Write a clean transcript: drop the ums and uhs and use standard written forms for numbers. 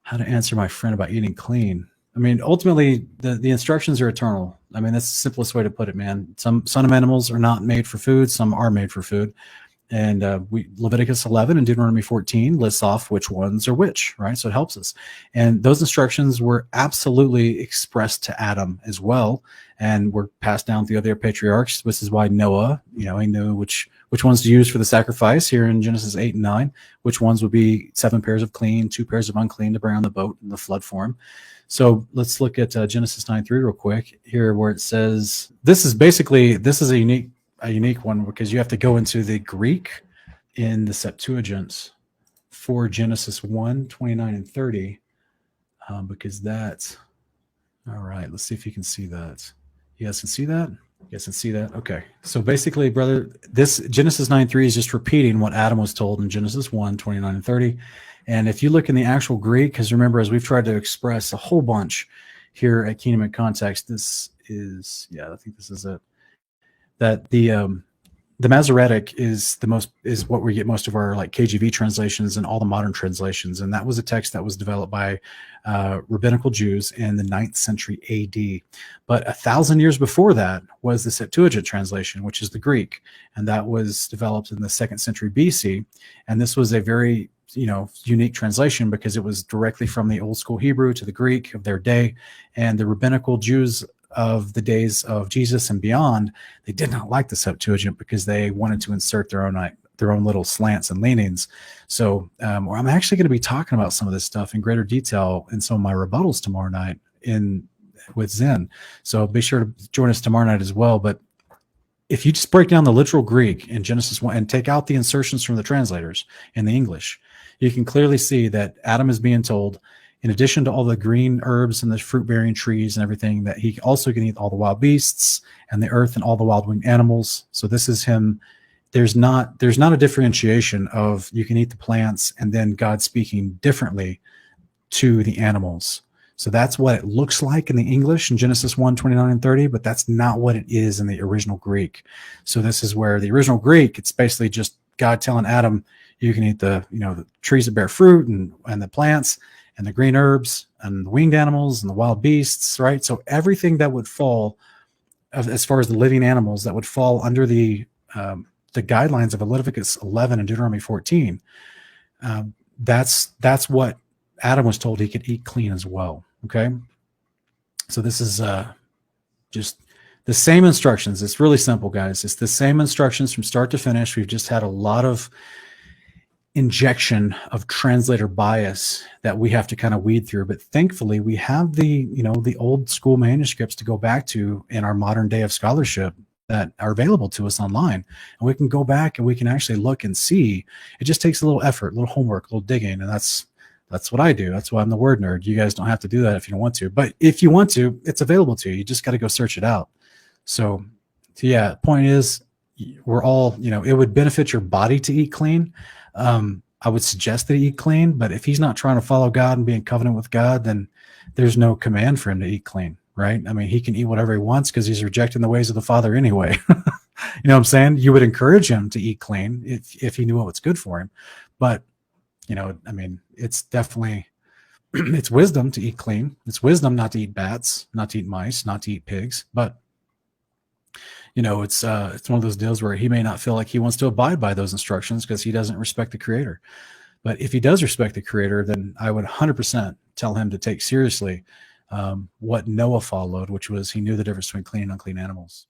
How to answer my friend about eating clean. I mean, ultimately, the instructions are eternal. I mean, that's the simplest way to put it, man. Some animals are not made for food. Some are made for food. And Leviticus 11 and Deuteronomy 14 lists off which ones are which, right? So it helps us. And those instructions were absolutely expressed to Adam as well, and were passed down to the other patriarchs. This is why Noah, he knew which ones to use for the sacrifice here in Genesis 8 and 9, which ones would be 7 pairs of clean, 2 pairs of unclean to bring on the boat in the flood form. So let's look at Genesis 9:3 real quick here, where it says this is a unique one because you have to go into the Greek in the Septuagint for Genesis 1:29 and 30, because that's all right. Let's see if you can see that. You guys can see that? You guys can see that? Okay. So basically, brother, this Genesis 9:3 is just repeating what Adam was told in Genesis 1:29 and 30. And if you look in the actual Greek, because remember, as we've tried to express a whole bunch here at Kingdom in Context, this is, I think this is it. That the Masoretic is what we get most of our like KJV translations and all the modern translations, and that was a text that was developed by rabbinical Jews in the 9th century AD. But 1,000 years before that was the Septuagint translation, which is the Greek, and that was developed in the 2nd century BC. And this was a very unique translation because it was directly from the old school Hebrew to the Greek of their day, and the rabbinical Jews of the days of Jesus and beyond, they did not like the Septuagint because they wanted to insert their own little slants and leanings. So I'm actually going to be talking about some of this stuff in greater detail in some of my rebuttals tomorrow night with Zen. So be sure to join us tomorrow night as well. But if you just break down the literal Greek in Genesis 1 and take out the insertions from the translators in the English, you can clearly see that Adam is being told, in addition to all the green herbs and the fruit-bearing trees and everything, that he also can eat all the wild beasts and the earth and all the wild-winged animals. So this is him. There's not a differentiation of you can eat the plants and then God speaking differently to the animals. So that's what it looks like in the English in Genesis 1:29 and 30, but that's not what it is in the original Greek. So this is where the original Greek, it's basically just God telling Adam, you can eat the trees that bear fruit and the plants and the green herbs and the winged animals and the wild beasts, right? So everything that would fall, as far as the living animals that would fall under the guidelines of Leviticus 11 and Deuteronomy 14, that's what Adam was told he could eat clean as well. Okay, so this is just the same instructions. It's really simple, guys. It's the same instructions from start to finish. We've just had a lot of injection of translator bias that we have to kind of weed through, but thankfully we have the old school manuscripts to go back to in our modern day of scholarship that are available to us online, and we can go back and we can actually look and see. It just takes a little effort, a little homework, a little digging, and that's what I do. That's why I'm the word nerd. You guys don't have to do that if you don't want to, but if you want to, it's available to you. You just got to go search it out. So yeah, point is, we're all, it would benefit your body to eat clean. I would suggest that he eat clean, but if he's not trying to follow God and be in covenant with God, then there's no command for him to eat clean, right? I mean, he can eat whatever he wants because he's rejecting the ways of the Father anyway. You know what I'm saying? You would encourage him to eat clean if he knew what was good for him. But, I mean, it's definitely, it's wisdom to eat clean. It's wisdom not to eat bats, not to eat mice, not to eat pigs. But it's one of those deals where he may not feel like he wants to abide by those instructions because he doesn't respect the Creator. But if he does respect the Creator, then I would 100% tell him to take seriously what Noah followed, which was he knew the difference between clean and unclean animals.